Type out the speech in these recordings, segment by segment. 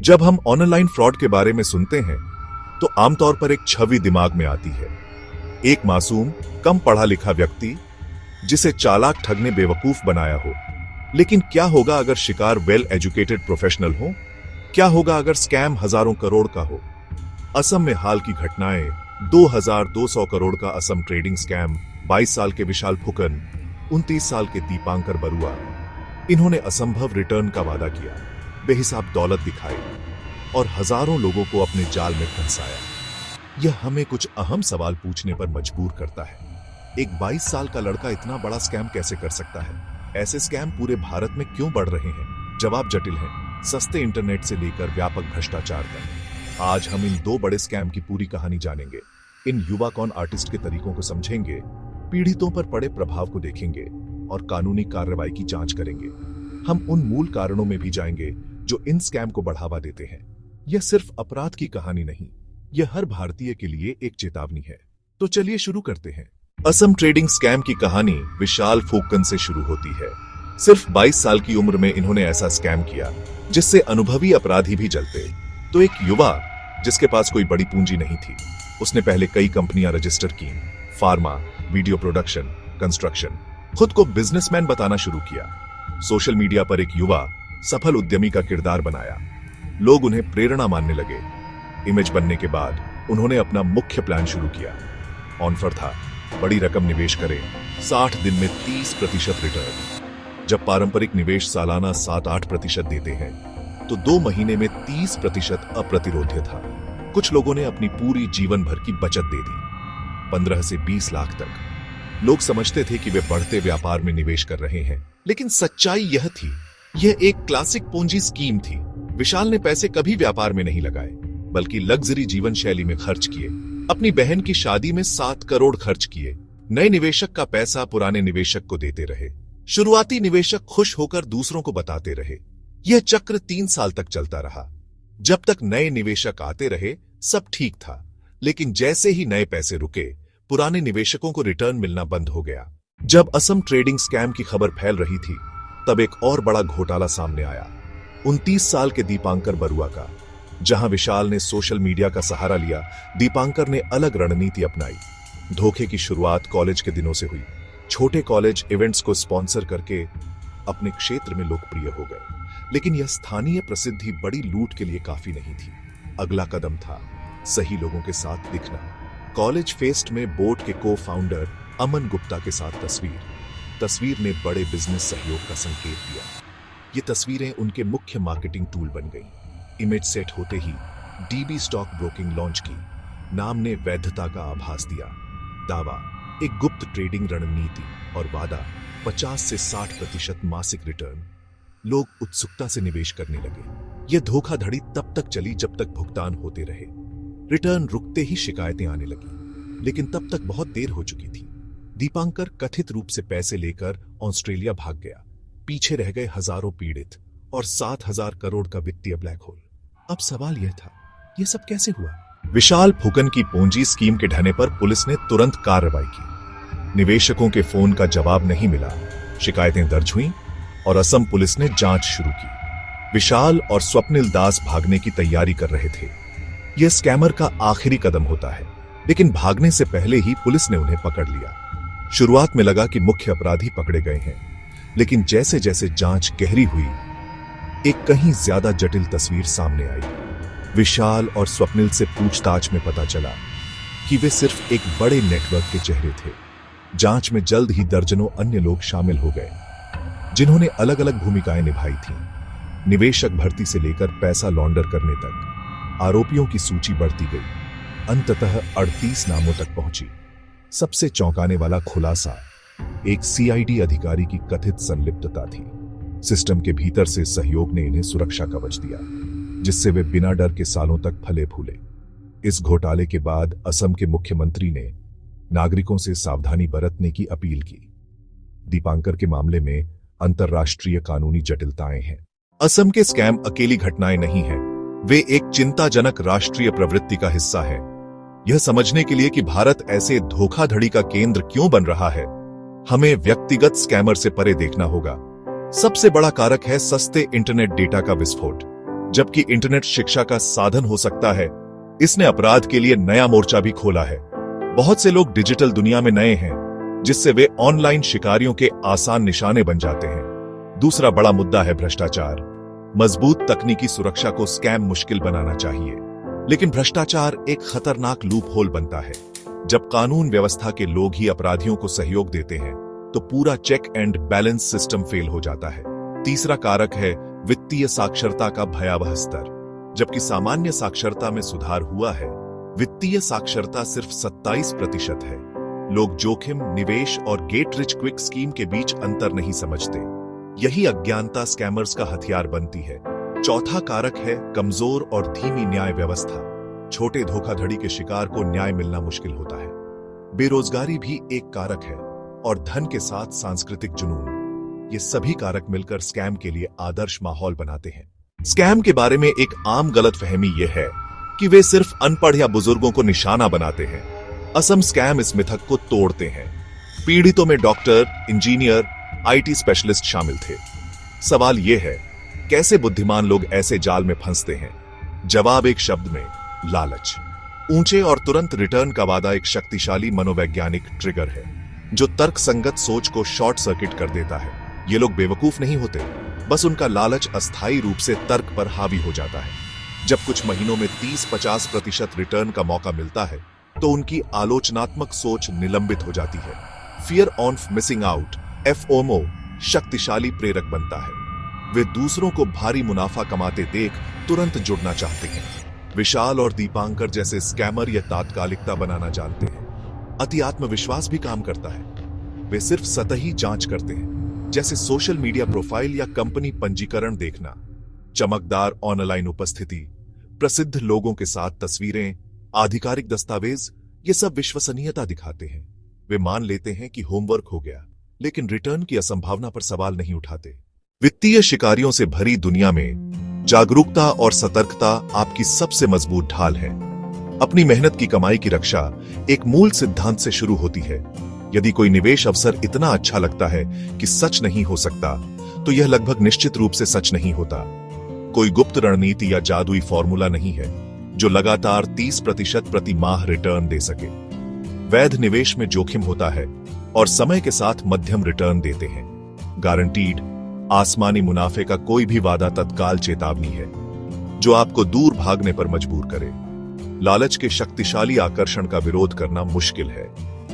जब हम online fraud के बारे में सुनते हैं तो आमतौर पर एक छवि दिमाग में आती है। एक मासूम, कम पढ़ा लिखा व्यक्ति जिसे चालाक ठग ने बेवकूफ बनाया हो। लेकिन क्या होगा अगर शिकार वेल एजुकेटेड प्रोफेशनल हो? क्या होगा अगर स्कैम हजारों करोड़ का हो? असम में हाल की घटनाएं, 2200 करोड़ का असम ट्रेडिंग स्कैम, 22 साल के विशाल फुकन, 29 साल के दीपांकर बरुआ। इन्होंने असंभव रिटर्न का वादा किया, बेहिसाब दौलत दिखाई और हजारों लोगों को अपने जाल में फंसाया। यह हमें कुछ अहम सवाल पूछने पर मजबूर करता है। एक 22 साल का लड़का इतना बड़ा स्कैम कैसे कर सकता है? ऐसे स्कैम पूरे भारत में क्यों बढ़ रहे हैं? जवाब जटिल है, सस्ते इंटरनेट से लेकर व्यापक भ्रष्टाचार तक। आज हम इन दो बड़े स्कैम की पूरी कहानी जानेंगे। इन युवा कॉन आर्टिस्ट के तरीकों को समझेंगे, पीड़ितों पर पड़े प्रभाव को देखेंगे और कानूनी कार्रवाई की जांच करेंगे। हम उन मूल कारणों में भी जाएंगे जो इन स्कैम को बढ़ावा देते हैं। यह सिर्फ अपराध की कहानी नहीं, यह हर भारतीय के लिए एक चेतावनी है। तो चलिए शुरू करते हैं। असम ट्रेडिंग स्कैम की कहानी विशाल फुकन से शुरू होती है। सिर्फ 22 साल की उम्र में इन्होंने ऐसा स्कैम किया जिससे अनुभवी अपराधी भी जलते। तो एक युवा जिसके पास कोई बड़ी पूंजी नहीं थी, उसने पहले कई कंपनियां रजिस्टर की, फार्मा, वीडियो प्रोडक्शन, कंस्ट्रक्शन। खुद को बिजनेसमैन बताना शुरू किया। सोशल मीडिया पर एक युवा सफल उद्यमी का किरदार बनाया। लोग उन्हें प्रेरणा मानने लगे। इमेज बनने के बाद उन्होंने अपना मुख्य प्लान शुरू किया। ऑफर था, बड़ी रकम निवेश करें, 60 दिन में 30% रिटर्न। जब पारंपरिक निवेश सालाना 7-8% देते हैं, तो 2 महीने में 30% अप्रतिरोध्य था। कुछ लोगों ने अपनी पूरी जीवन भर की बचत दे दी, 15 से 20 लाख तक। लोग समझते थे कि वे बढ़ते व्यापार में निवेश कर रहे हैं, लेकिन सच्चाई यह थी, यह एक क्लासिक पूंजी स्कीम थी। विशाल ने पैसे कभी व्यापार में नहीं लगाए, बल्कि लग्जरी जीवन शैली में खर्च किए। अपनी बहन की शादी में 7 करोड़ खर्च किए। नए निवेशक का पैसा पुराने निवेशक को देते रहे। शुरुआती निवेशक खुश होकर दूसरों को बताते रहे। यह चक्र 3 साल तक चलता रहा। जब तक नए निवेशक आते रहे, सब ठीक था। लेकिन जैसे ही नए पैसे रुके, पुराने निवेशकों को रिटर्न मिलना बंद हो गया। जब असम ट्रेडिंग स्कैम की खबर फैल रही थी, तब एक और बड़ा घोटाला सामने आया, 29 साल के दीपांकर बरुआ का। जहां विशाल ने सोशल मीडिया का सहारा लिया, दीपांकर ने अलग रणनीति अपनाई। धोखे की शुरुआत कॉलेज के दिनों से हुई। छोटे कॉलेज इवेंट्स को स्पॉन्सर करके अपने क्षेत्र में लोकप्रिय हो गए। लेकिन यह स्थानीय प्रसिद्धि बड़ी लूट के लिए काफी नहीं थी। अगला कदम था सही लोगों के साथ दिखना। कॉलेज फेस्ट में बोर्ड के को फाउंडर अमन गुप्ता के साथ तस्वीर ने बड़े बिजनेस सहयोग का संकेत दिया। ये तस्वीरें उनके मुख्य मार्केटिंग टूल बन गईं। इमेज सेट होते ही डीबी स्टॉक ब्रोकिंग लॉन्च की। नाम ने वैधता का आभास दिया। दावा, एक गुप्त ट्रेडिंग रणनीति और वादा, 50 से 60% मासिक रिटर्न। लोग उत्सुकता से निवेश करने लगे। यह धोखाधड़ी तब तक चली जब तक भुगतान होते रहे। रिटर्न रुकते ही शिकायतें आने लगी, लेकिन तब तक बहुत देर हो चुकी थी। दीपांकर कथित रूप से पैसे लेकर ऑस्ट्रेलिया भाग गया। पीछे रह गए हजारों पीड़ित और 7,000 करोड़ का वित्तीय ब्लैक होल। अब सवाल यह था, यह सब कैसे हुआ? विशाल फुकन की पूंजी स्कीम के ढहने पर पुलिस ने तुरंत कार्रवाई की। निवेशकों के फोन का जवाब नहीं मिला। शिकायतें दर्ज हुईं और असम पुलिस ने जांच शुरू की। विशाल और स्वप्निल दास भागने की तैयारी कर रहे थे। यह स्कैमर का आखिरी कदम होता है, लेकिन भागने से पहले ही पुलिस ने उन्हें पकड़ लिया। शुरुआत में लगा कि मुख्य अपराधी पकड़े गए हैं, लेकिन जैसे जैसे जांच गहरी हुई, एक कहीं ज्यादा जटिल तस्वीर सामने आई। विशाल और स्वप्निल से पूछताछ में पता चला कि वे सिर्फ एक बड़े नेटवर्क के चेहरे थे। जांच में जल्द ही दर्जनों अन्य लोग शामिल हो गए, जिन्होंने अलग अलग भूमिकाएं निभाई थीं। निवेशक भर्ती से लेकर पैसा लॉन्डर करने तक आरोपियों की सूची बढ़ती गई। अंततः 38 नामों तक पहुंची। सबसे चौंकाने वाला खुलासा एक सीआईडी अधिकारी की कथित संलिप्तता थी। सिस्टम के भीतर से सहयोग ने इन्हें सुरक्षा कवच दिया, जिससे वे बिना डर के सालों तक फले फूले। इस घोटाले के बाद असम के मुख्यमंत्री ने नागरिकों से सावधानी बरतने की अपील की। दीपांकर के मामले में अंतर्राष्ट्रीय कानूनी जटिलताएं हैं। असम के स्कैम अकेली घटनाएं नहीं हैं, वे एक चिंताजनक राष्ट्रीय प्रवृत्ति का हिस्सा है। यह समझने के लिए कि भारत ऐसे धोखाधड़ी का केंद्र क्यों बन रहा है, हमें व्यक्तिगत स्कैमर से परे देखना होगा। सबसे बड़ा कारक है सस्ते इंटरनेट डेटा का विस्फोट। जबकि इंटरनेट शिक्षा का साधन हो सकता है, इसने अपराध के लिए नया मोर्चा भी खोला है। बहुत से लोग डिजिटल दुनिया में नए हैं, जिससे वे ऑनलाइन शिकारियों के आसान निशाने बन जाते हैं। दूसरा बड़ा मुद्दा है भ्रष्टाचार। मजबूत तकनीकी सुरक्षा को स्कैम मुश्किल बनाना चाहिए, लेकिन भ्रष्टाचार एक खतरनाक लूप होल बनता है। जब कानून व्यवस्था के लोग ही अपराधियों को सहयोग देते हैं, तो पूरा check and balance system fail हो जाता है। तीसरा कारक है वित्तीय साक्षरता का भयावह स्तर। जबकि सामान्य साक्षरता में सुधार हुआ है, वित्तीय साक्षरता सिर्फ 27% है। लोग जोखिम, निवेश और गेट रिच क्विक स्कीम के बीच अंतर नहीं समझते। यही अज्ञानता स्कैमर्स का हथियार बनती है। चौथा कारक है कमजोर और धीमी न्याय व्यवस्था। छोटे धोखाधड़ी के शिकार को न्याय मिलना मुश्किल होता है। बेरोजगारी भी एक कारक है, और धन के साथ सांस्कृतिक जुनून। ये सभी कारक मिलकर स्कैम के लिए आदर्श माहौल बनाते हैं। स्कैम के बारे में एक आम गलतफहमी यह है कि वे सिर्फ अनपढ़ या बुजुर्गों को निशाना बनाते हैं। असम स्कैम इस मिथक को तोड़ते हैं। पीड़ितों में डॉक्टर, इंजीनियर, IT स्पेशलिस्ट शामिल थे। सवाल यह है, कैसे बुद्धिमान लोग ऐसे जाल में फंसते हैं? जवाब एक शब्द में, लालच। ऊंचे और तुरंत रिटर्न का वादा एक शक्तिशाली मनोवैज्ञानिक ट्रिगर है, जो तर्कसंगत सोच को शॉर्ट सर्किट कर देता है। ये लोग बेवकूफ नहीं होते, बस उनका लालच अस्थायी रूप से तर्क पर हावी हो जाता है। जब कुछ महीनों में 30-50% रिटर्न का मौका मिलता है, तो उनकी आलोचनात्मक सोच निलंबित हो जाती है। Fear of missing out, FOMO, शक्तिशाली प्रेरक बनता है। वे दूसरों को भारी मुनाफा कमाते देख तुरंत जुड़ना चाहते हैं। विशाल और दीपांकर जैसे स्कैमर यह तात्कालिकता बनाना जानते हैं। अति आत्मविश्वास भी काम करता है। वे सिर्फ सतही जांच करते हैं, जैसे सोशल मीडिया प्रोफाइल या कंपनी पंजीकरण देखना, चमकदार ऑनलाइन उपस्थिति, प्रसिद्ध लोगों के साथ तस्वीरें, आधिकारिक दस्तावेज, ये सब विश्वसनीयता दिखाते हैं। वे मान लेते हैं कि होमवर्क हो गया, लेकिन रिटर्न की असंभावना पर सवाल नहीं उठाते। वित्तीय शिकारियों से भरी दुनिया में जागरूकता और सतर्कता आपकी सबसे मजबूत ढाल है। अपनी मेहनत की कमाई की रक्षा एक मूल सिद्धांत से शुरू होती है। यदि कोई निवेश अवसर इतना अच्छा लगता है कि सच नहीं हो सकता, तो यह लगभग निश्चित रूप से सच नहीं होता। कोई गुप्त रणनीति या जादुई फॉर्मूला नहीं है जो लगातार 30% प्रति माह रिटर्न दे सके। वैध निवेश में जोखिम होता है और समय के साथ मध्यम रिटर्न देते हैं। गारंटीड आसमानी मुनाफे का कोई भी वादा तत्काल चेतावनी है, जो आपको दूर भागने पर मजबूर करे। लालच के शक्तिशाली आकर्षण का विरोध करना मुश्किल है,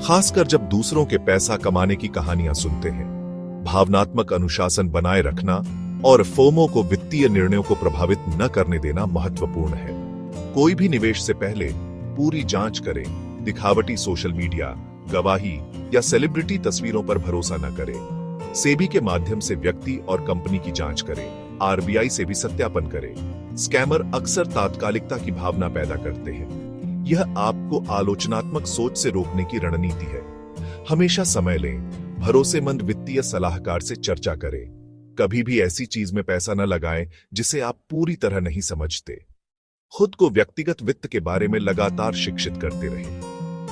खासकर जब दूसरों के पैसा कमाने की कहानियां सुनते हैं। भावनात्मक अनुशासन बनाए रखना और फोमो को वित्तीय निर्णयों को प्रभावित न करने देना महत्वपूर्ण है। कोई भी निवेश से पहले पूरी जांच करें। दिखावटी सोशल मीडिया, गवाही या सेलिब्रिटी तस्वीरों पर भरोसा न करें। सेबी के माध्यम से व्यक्ति और कंपनी की जांच करें। RBI से भी सत्यापन करें। स्कैमर अक्सर तात्कालिकता की भावना पैदा करते हैं। यह आपको आलोचनात्मक सोच से रोकने की रणनीति है। हमेशा समय लें। भरोसेमंद वित्तीय सलाहकार से चर्चा करें। कभी भी ऐसी चीज में पैसा न लगाएं जिसे आप पूरी तरह नहीं समझते। खुद को व्यक्तिगत वित्त के बारे में लगातार शिक्षित करते रहें।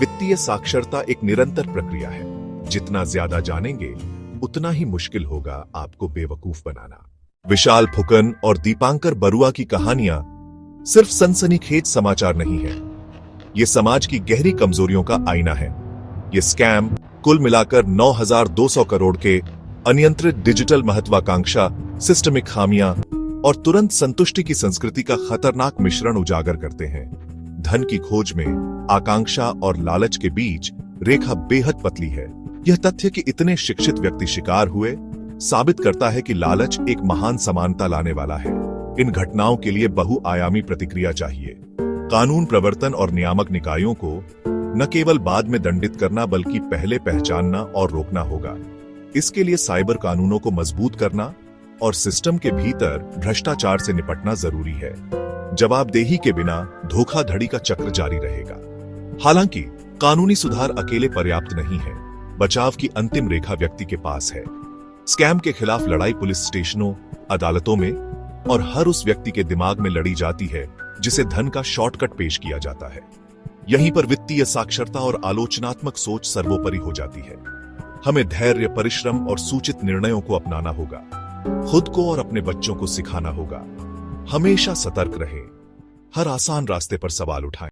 वित्तीय साक्षरता एक निरंतर प्रक्रिया है। जितना ज्यादा जानेंगे, उतना ही मुश्किल होगा आपको बेवकूफ बनाना। विशाल फुकन और दीपांकर बरुआ की कहानियां सिर्फ सनसनीखेज समाचार नहीं है, ये समाज की गहरी कमजोरियों का आईना है। ये स्कैम कुल मिलाकर 9,200 करोड़ के अनियंत्रित डिजिटल महत्वाकांक्षा, सिस्टमिक खामियां और तुरंत संतुष्टि की संस्कृति का खतरनाक मिश्रण उजागर करते हैं। धन की खोज में आकांक्षा और लालच के बीच रेखा बेहद पतली है। यह तथ्य कि इतने शिक्षित व्यक्ति शिकार हुए साबित करता है कि लालच एक महान समानता लाने वाला है। इन घटनाओं के लिए बहुआयामी प्रतिक्रिया चाहिए। कानून प्रवर्तन और नियामक निकायों को न केवल बाद में दंडित करना, बल्कि पहले पहचानना और रोकना होगा। इसके लिए साइबर कानूनों को मजबूत करना और सिस्टम के भीतर भ्रष्टाचार से निपटना जरूरी है। जवाबदेही के बिना धोखाधड़ी का चक्र जारी रहेगा। हालांकि कानूनी सुधार अकेले पर्याप्त नहीं है। बचाव की अंतिम रेखा व्यक्ति के पास है। स्कैम के खिलाफ लड़ाई पुलिस स्टेशनों, अदालतों में और हर उस व्यक्ति के दिमाग में लड़ी जाती है जिसे धन का शॉर्टकट पेश किया जाता है। यहीं पर वित्तीय साक्षरता और आलोचनात्मक सोच सर्वोपरि हो जाती है। हमें धैर्य, परिश्रम और सूचित निर्णयों को अपनाना होगा। खुद को और अपने बच्चों को सिखाना होगा हमेशा सतर्क रहें, हर आसान रास्ते पर सवाल उठाएं।